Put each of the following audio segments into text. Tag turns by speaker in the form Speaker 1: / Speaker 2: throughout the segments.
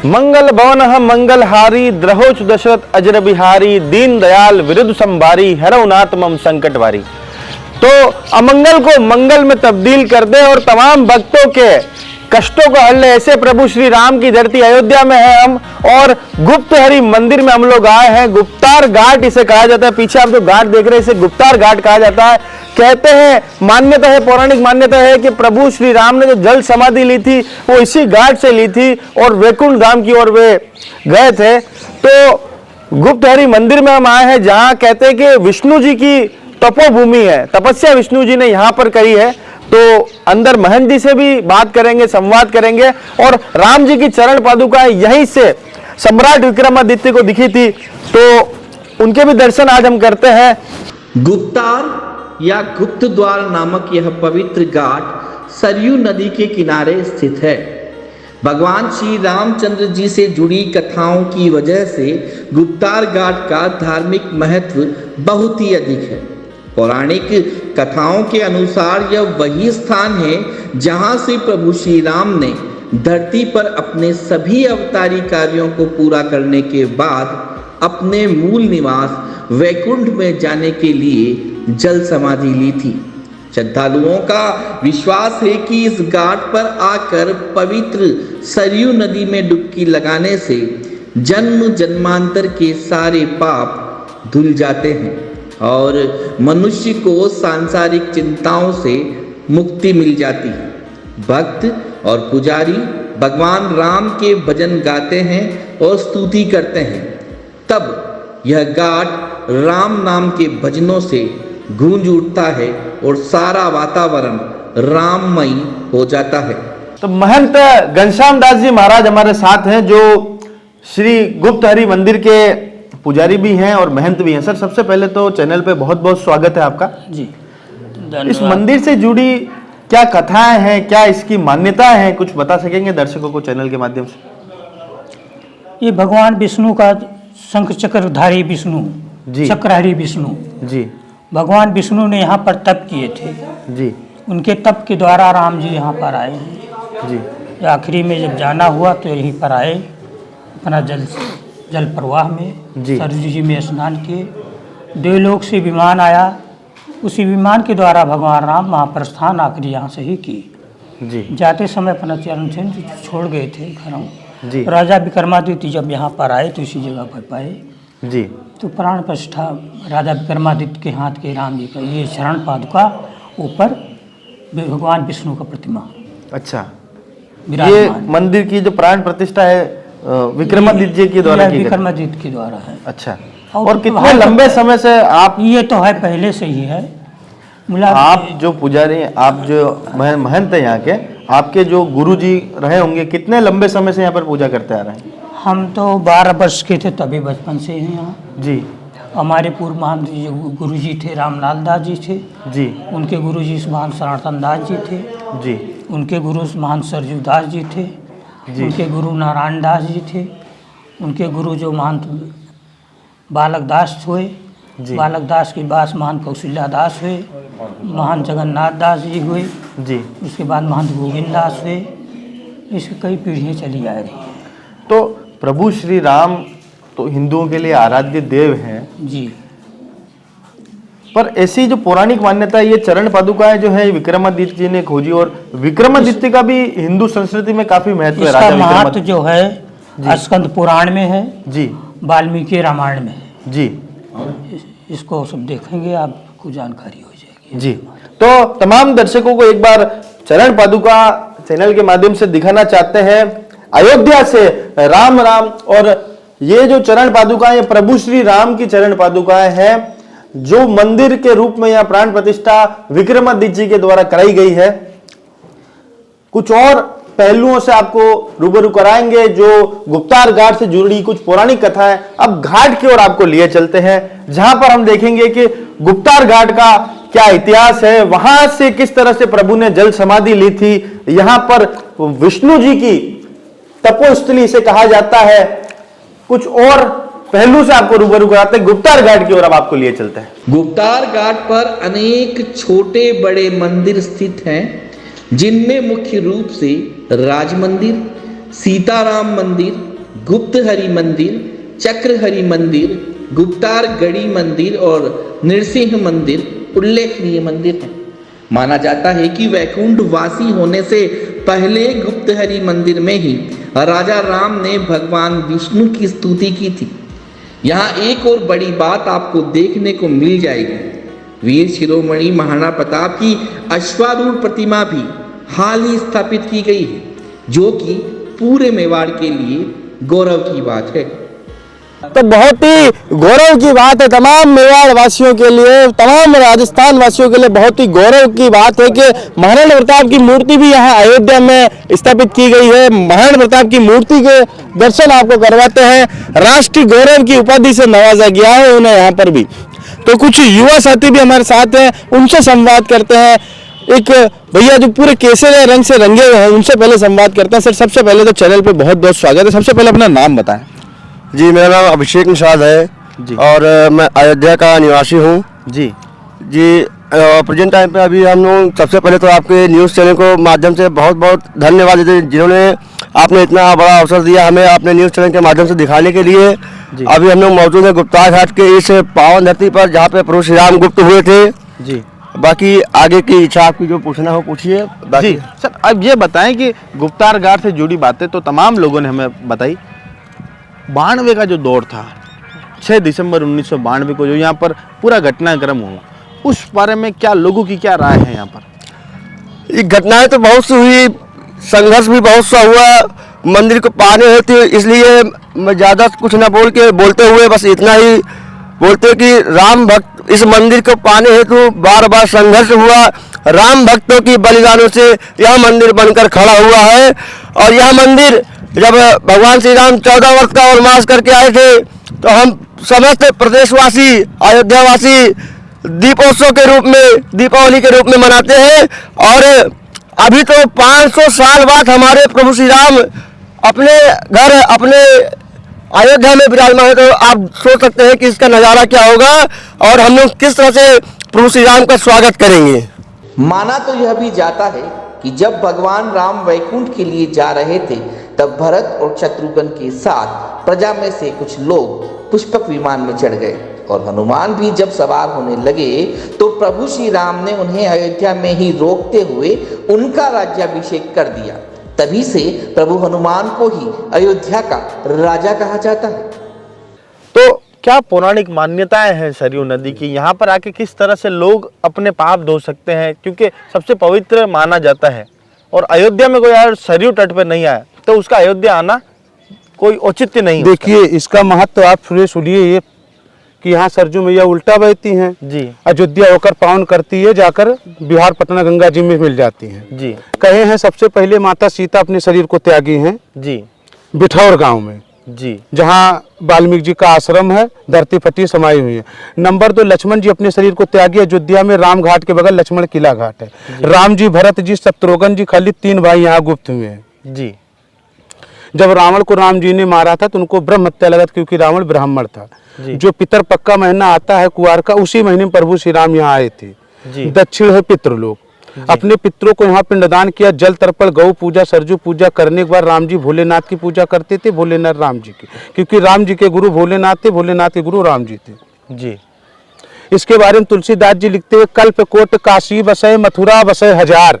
Speaker 1: मंगल भवनः मंगलहारी द्रहोच दशरथ अजर बिहारी दीन दयाल विरुद्ध संभारी हरउनाथ मम संकटवारी। तो अमंगल को मंगल में तब्दील कर दे और तमाम भक्तों के कष्टों को हल ले, ऐसे प्रभु श्री राम की धरती अयोध्या में है हम, और गुप्त हरि मंदिर में हम लोग आए हैं। गुप्तार घाट इसे कहा जाता है। पीछे आप जो घाट देख रहे हैं इसे गुप्तार घाट कहा जाता है। कहते हैं, मान्यता है, पौराणिक मान्यता है कि प्रभु श्री राम ने जो जल समाधि ली थी वो इसी घाट से ली थी और वैकुंठ धाम की ओर वे गए थे। तो गुप्त हरि मंदिर में हम आए हैं, जहां कहते हैं कि विष्णु जी की तपोभूमि है, तपस्या विष्णु जी ने यहां पर करी है। तो अंदर महंत जी से भी बात करेंगे, संवाद करेंगे, और राम जी की चरण पादुका यहीं से सम्राट विक्रमादित्य को दिखी थी, तो उनके भी दर्शन आज हम करते हैं।
Speaker 2: गुप्तार या गुप्त द्वार नामक यह पवित्र घाट सरयू नदी के किनारे स्थित है। भगवान श्री रामचंद्र जी से जुड़ी कथाओं की वजह से गुप्तार घाट का धार्मिक महत्व बहुत ही अधिक है। पौराणिक कथाओं के अनुसार यह वही स्थान है जहां से प्रभु श्री राम ने धरती पर अपने सभी अवतारी कार्यों को पूरा करने के बाद अपने मूल निवास वैकुंठ में जाने के लिए जल समाधि ली थी। श्रद्धालुओं का विश्वास है कि इस घाट पर आकर पवित्र सरयू नदी में डुबकी लगाने से जन्म जन्मांतर के सारे पाप धुल जाते हैं और मनुष्य को सांसारिक चिंताओं से मुक्ति मिल जाती है। भक्त और पुजारी भगवान राम के भजन गाते हैं और स्तुति करते हैं, तब यह घाट राम नाम के भजनों से गूंज उठता है और सारा वातावरण राममय हो जाता है।
Speaker 1: तो महंत घनश्याम दास जी महाराज हमारे साथ हैं, जो श्री गुप्त हरि मंदिर के पुजारी भी हैं और महंत भी हैं। सर, सबसे पहले तो चैनल पे बहुत बहुत स्वागत है आपका
Speaker 3: जी।
Speaker 1: इस मंदिर से जुड़ी क्या कथाएं हैं, क्या इसकी मान्यताएं हैं, कुछ बता सकेंगे दर्शकों को चैनल के माध्यम से?
Speaker 3: ये भगवान विष्णु का शंख चक्रधारी विष्णु, चक्रधारी विष्णु
Speaker 1: जी,
Speaker 3: भगवान विष्णु ने यहाँ पर तप किए थे
Speaker 1: जी।
Speaker 3: उनके तप के द्वारा राम जी यहाँ पर आए हैं जी। आखिरी में जब जाना हुआ तो यहीं पर आए, अपना जल प्रवाह में सरयू जी में स्नान किए। देवलोक से विमान आया, उसी विमान के द्वारा भगवान राम महाप्रस्थान आखिरी यहाँ से ही की
Speaker 1: जी।
Speaker 3: जाते समय अपना चरण चिन्ह छोड़ गए थे घरों
Speaker 1: जी।
Speaker 3: राजा विक्रमादित्य जब यहाँ पर आए तो इसी जगह पर पाए
Speaker 1: जी।
Speaker 3: तो प्राण प्रतिष्ठा राजा विक्रमादित्य के हाथ के राम जी का ये शरण पादुका ऊपर भगवान विष्णु का प्रतिमा।
Speaker 1: अच्छा, ये मंदिर की जो प्राण प्रतिष्ठा है विक्रमादित्य जी के द्वारा,
Speaker 3: विक्रमादित्य के द्वारा है।
Speaker 1: अच्छा, और कितने लंबे समय से आप?
Speaker 3: ये तो है पहले से ही है।
Speaker 1: आप जो पुजारी हैं, आप जो महंत हैं यहाँ के, आपके जो गुरुजी रहे होंगे, कितने लंबे समय से यहाँ पर पूजा करते आ रहे हैं?
Speaker 3: हम तो 12 वर्ष के थे तभी बचपन से हैं यहाँ
Speaker 1: जी।
Speaker 3: हमारे पूर्व महान जो गुरुजी थे रामलाल दास जी थे
Speaker 1: जी,
Speaker 3: उनके गुरुजी महान सनातन दास जी थे
Speaker 1: जी,
Speaker 3: उनके गुरु महान सरजू दास जी थे जी, उनके गुरु नारायण दास जी थे, उनके गुरु जो महंत बालक दास हुए, बालक दास के बाद महान कौशल्या दास हुए, महान जगन्नाथ दास जी हुए जी, उसके बाद महंत गोविंद दास हुए। इसकी कई पीढ़ियाँ चली आ रही हैं।
Speaker 1: तो प्रभु श्री राम तो हिंदुओं के लिए आराध्य देव हैं
Speaker 3: जी,
Speaker 1: पर ऐसी जो पौराणिक मान्यता है, ये चरण पादुकाएं जो है विक्रमादित्य जी ने खोजी, और विक्रमादित्य का भी हिंदू संस्कृति में काफी महत्व है।
Speaker 3: इसका महत्व जो है स्कंद पुराण में है जी, वाल्मीकि रामायण में है
Speaker 1: जी।
Speaker 3: इसको सब देखेंगे आपको जानकारी हो जाएगी
Speaker 1: जी। तो तमाम दर्शकों को एक बार चरण पादुका चैनल के माध्यम से दिखाना चाहते हैं। अयोध्या से राम राम, और ये जो चरण पादुका ये प्रभु श्री राम की चरण पादुकाएं हैं, जो मंदिर के रूप में यह प्राण प्रतिष्ठा विक्रमादित्य जी के द्वारा कराई गई है। कुछ और पहलुओं से आपको रूबरू कराएंगे, जो गुप्तार घाट से जुड़ी कुछ पौराणिक कथाएं। अब घाट की ओर आपको लिए चलते हैं, जहां पर हम देखेंगे कि गुप्तार घाट का क्या इतिहास है, वहां से किस तरह से प्रभु ने जल समाधि ली थी। यहां पर विष्णु जी की तपोस्थली से कहा जाता है। कुछ और पहलू से आपको रूबरू कराते हैं। गुप्तार घाट की ओर अब आपको लिए चलते हैं।
Speaker 2: गुप्तार घाट पर अनेक छोटे बड़े मंदिर स्थित हैं, जिनमें मुख्य रूप से राज मंदिर, सीताराम मंदिर, गुप्तहरि मंदिर, चक्रहरि मंदिर, गुप्तारगढ़ी मंदिर और नृसिंह मंदिर उल्लेखनीय मंदिर हैं। माना जाता है कि वैकुंठ वासी होने से पहले गुप्तहरि मंदिर में ही राजा राम ने भगवान विष्णु की स्तुति की थी। यहाँ एक और बड़ी बात आपको देखने को मिल जाएगी। वीर शिरोमणि महाराणा प्रताप की अश्वारूढ़ प्रतिमा भी हाल ही स्थापित की गई है, जो कि पूरे मेवाड़ के लिए गौरव की बात है।
Speaker 1: तो बहुत ही गौरव की बात है तमाम मेवाड़ वासियों के लिए, तमाम राजस्थान वासियों के लिए बहुत ही गौरव की बात है कि महाराणा प्रताप की मूर्ति भी यहाँ अयोध्या में स्थापित की गई है। महाराणा प्रताप की मूर्ति के दर्शन आपको करवाते हैं। राष्ट्रीय गौरव की उपाधि से नवाजा गया है उन्हें यहाँ पर भी। तो कुछ युवा साथी भी हमारे साथ हैं, उनसे संवाद करते हैं। एक भैया जो पूरे केसरिया रंग से रंगे हुए हैं, उनसे पहले संवाद करते हैं। सर, सबसे पहले तो चैनल पे बहुत बहुत स्वागत है। सबसे पहले अपना नाम बताएं।
Speaker 4: जी, मेरा नाम अभिषेक निषाद है
Speaker 1: जी।
Speaker 4: और मैं अयोध्या का निवासी हूँ
Speaker 1: जी
Speaker 4: जी। प्रेजेंट टाइम पे अभी हम लोग सबसे पहले तो आपके न्यूज़ चैनल को माध्यम से बहुत बहुत धन्यवाद देते हैं, जिन्होंने आपने इतना बड़ा अवसर दिया हमें अपने न्यूज़ चैनल के माध्यम से दिखाने के लिए। अभी हम लोग मौजूद हैं गुप्तार घाट के इस पावन धरती पर, जहाँ पे प्रभु श्री राम गुप्त हुए थे
Speaker 1: जी।
Speaker 4: बाकी आगे की इच्छा आपकी जो पूछना हो पूछिए।
Speaker 1: जी सर, अब ये बताएं कि गुप्तार घाट से जुड़ी बातें तो तमाम लोगों ने हमें बताई। 92 का जो दौर था, 6 दिसंबर 1992 को जो यहाँ पर पूरा घटनाक्रम हुआ, उस बारे में क्या लोगों की क्या राय है यहाँ पर?
Speaker 4: ये घटनाएं तो बहुत सी हुई, संघर्ष भी बहुत सा हुआ। मंदिर को पाने हेतु, इसलिए मैं ज़्यादा कुछ ना बोलते हुए बस इतना ही बोलते कि राम भक्त इस मंदिर को पाने हेतु बार बार संघर्ष हुआ। राम भक्तों की बलिदानों से यह मंदिर बनकर खड़ा हुआ है। और यह मंदिर जब भगवान श्री राम 14 वर्ष का वनवास करके आए थे, तो हम समस्त प्रदेशवासी, अयोध्यावासी दीपोत्सव के रूप में, दीपावली के रूप में मनाते हैं। और अभी तो 500 साल बाद हमारे प्रभु श्री राम अपने घर, अपने अयोध्या में विराजमान है। तो आप सोच सकते हैं कि इसका नज़ारा क्या होगा और हम लोग किस तरह से प्रभु श्री राम का स्वागत करेंगे।
Speaker 2: माना तो यह भी जाता है कि जब भगवान राम वैकुंठ के लिए जा रहे थे, तब भरत और शत्रुघ्न के साथ प्रजा में से कुछ लोग पुष्पक विमान में चढ़ गए और हनुमान भी जब सवार होने लगे, तो प्रभु श्री राम ने उन्हें अयोध्या में ही रोकते हुए उनका राज्याभिषेक कर दिया। तभी से प्रभु हनुमान को ही अयोध्या का राजा कहा जाता है।
Speaker 1: तो क्या पौराणिक मान्यताएं हैं सरयू नदी की? यहाँ पर आके किस तरह से लोग अपने पाप धो सकते हैं, क्योंकि सबसे पवित्र माना जाता है। और अयोध्या में कोई यार सरयू तट पे नहीं आया तो उसका अयोध्या आना कोई औचित्य नहीं।
Speaker 5: देखिए, इसका महत्व आप सुनिए ये कि यहाँ सरजू मैया उल्टा बहती हैं
Speaker 1: जी,
Speaker 5: अयोध्या होकर पावन करती है, जाकर बिहार पटना गंगा जी में मिल जाती हैं
Speaker 1: जी
Speaker 5: कहे हैं सबसे पहले माता सीता अपने शरीर को त्यागी हैं
Speaker 1: जी
Speaker 5: बिठौर गांव में,
Speaker 1: जी,
Speaker 5: जहाँ वाल्मीकि जी का आश्रम है, धरती फटी समाई हुई है। नंबर 2, लक्ष्मण जी अपने शरीर को त्यागी अयोध्या में राम घाट के बगल लक्ष्मण किला घाट है। राम जी, भरत जी, शत्रुघ्न जी, खाली 3 भाई यहाँ गुप्त हुए हैं
Speaker 1: जी।
Speaker 5: जब रावण को राम जी ने मारा था तो उनको ब्रह्म हत्या लगा, क्योंकि रावण ब्राह्मण था। जो पितर पक्का महीना आता है कुआर का, उसी महीने में प्रभु श्री राम यहाँ आए थे। दक्षिण है पितृलोक, अपने पितरों को यहाँ पिंडदान किया, जल तर्पण, गौ पूजा, सरजू पूजा करने के बाद राम जी भोलेनाथ की पूजा करते थे, भोलेनाथ राम जी की, क्योंकि राम जी के गुरु भोलेनाथ थे, भोलेनाथ के गुरु राम जी थे
Speaker 1: जी।
Speaker 5: इसके बारे में तुलसीदास जी लिखते हैं, कल्पकोट काशी बसय मथुरा बसय हजार,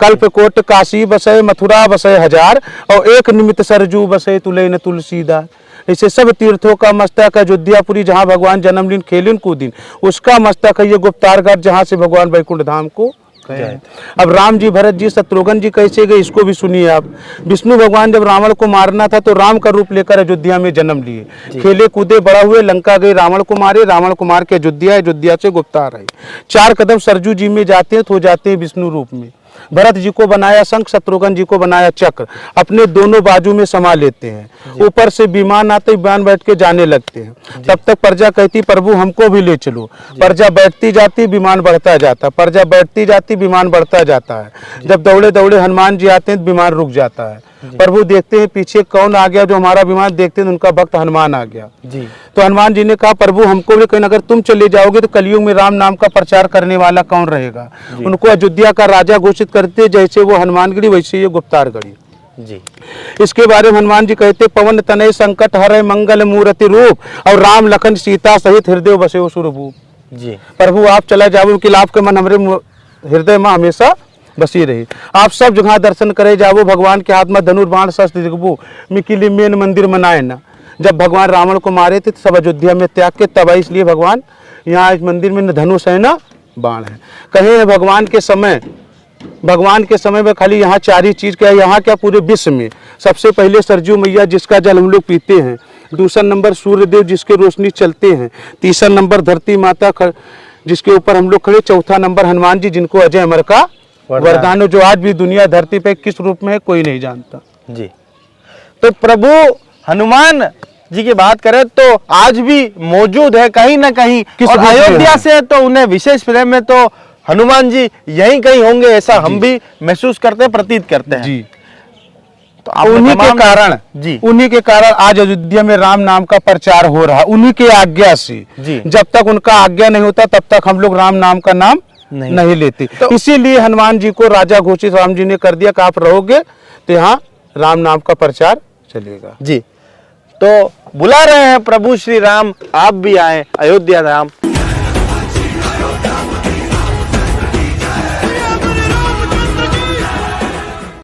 Speaker 5: कल्पकोट काशी बसय मथुरा बसय हजार, और एक निमित्त सरजू बसय तुलय न तुलसीदास। ऐसे सब तीर्थों का मस्तक है अयोध्यापुरी, जहाँ भगवान जन्म लीन खेलिन कूदिन, उसका मस्तक है ये गुप्तार घाट, जहाँ से भगवान वैकुंठ धाम को गए। अब राम जी, भरत जी, शत्रुघ्न जी कैसे गए, इसको भी सुनिए आप। विष्णु भगवान जब रावण को मारना था तो राम का रूप लेकर अयोध्या में जन्म लिए, खेले कूदे बड़ा हुए, लंका गए, रावण को मारे, रावण को मार के अयोध्या, अयोध्या से गुप्तार आए। 4 कदम सरजू जी में जाते हैं तो हो जाते हैं विष्णु रूप में। भरत जी को बनाया शंख, शत्रुघ्न जी को बनाया चक्र, अपने दोनों बाजू में समा लेते हैं। ऊपर से विमान आते, विमान बैठ के जाने लगते हैं। तब तक प्रजा कहती प्रभु हमको भी ले चलो, प्रजा बैठती जाती, विमान बढ़ता जाता, प्रजा बैठती जाती, विमान बढ़ता जाता है। जब दौड़े दौड़े हनुमान जी आते हैं, विमान रुक जाता है। प्रभु देखते हैं पीछे कौन आ गया, जो हमारा विमान देखते हैं उनका भक्त हनुमान आ गया जी। तो हनुमान जी ने कहा प्रभु हमको भी कहीं, अगर तुम चले जाओगे तो कलयुग में राम नाम का प्रचार करने वाला कौन रहेगा। उनको अयोध्या का राजा घोषित करते, जैसे वो हनुमानगढ़ी वैसे ये गुप्तारगढ़ी
Speaker 1: जी।
Speaker 5: इसके बारे में हनुमान जी कहते, पवन तनय संकट हरै मंगल मूर्ति रूप, और राम लखन सीता सहित हृदय बसे हो सुरभूप।
Speaker 1: जी।
Speaker 5: प्रभु आप चला जाओ कि आपके मन हमारे हृदय में हमेशा बसी रही। आप सब जगह दर्शन करे जाओ, भगवान के हाथ में धनुर्बाण शस्त्र दिखबू, मिकिली मेन मंदिर मनाए ना। जब भगवान रावण को मारे थे तो सब अयोध्या में त्याग के, तब इसलिए भगवान यहाँ इस मंदिर में न धनुष है ना बाण है। कहे भगवान के समय में खाली यहाँ 4 ही चीज क्या है, यहाँ क्या पूरे विश्व में सबसे पहले सरजू मैया जिसका जल हम लोग पीते हैं, दूसरा नंबर सूर्य देव जिसके रोशनी चलते हैं, तीसरा नंबर धरती माता जिसके ऊपर हम लोग खड़े, चौथा नंबर हनुमान जी जिनको अजय अमर का वरदान, जो आज भी दुनिया धरती पे किस रूप में है कोई नहीं जानता।
Speaker 1: जी। तो प्रभु हनुमान जी की बात करें तो आज भी मौजूद है कहीं ना कहीं,
Speaker 5: किस
Speaker 1: और
Speaker 5: रूप में
Speaker 1: अयोध्या
Speaker 5: है?
Speaker 1: से तो उन्हें विशेष प्रेम है, तो हनुमान जी यहीं कहीं होंगे, ऐसा हम भी महसूस करते हैं, प्रतीत करते हैं।
Speaker 5: जी।
Speaker 1: तो आपने
Speaker 5: उन्हीं के
Speaker 1: तमाम-
Speaker 5: कारण
Speaker 1: जी।
Speaker 5: उन्हीं के कारण आज अयोध्या में राम नाम का प्रचार हो रहा है, उन्हीं के आज्ञा से।
Speaker 1: जी।
Speaker 5: जब तक उनका आज्ञा नहीं होता तब तक हम लोग राम नाम का नाम नहीं लेते।
Speaker 1: तो-
Speaker 5: इसीलिए हनुमान जी को राजा घोषित राम जी ने कर दिया कि आप रहोगे तो यहाँ राम नाम का प्रचार चलेगा।
Speaker 1: जी। तो बुला रहे हैं प्रभु श्री राम, आप भी आए अयोध्या धाम।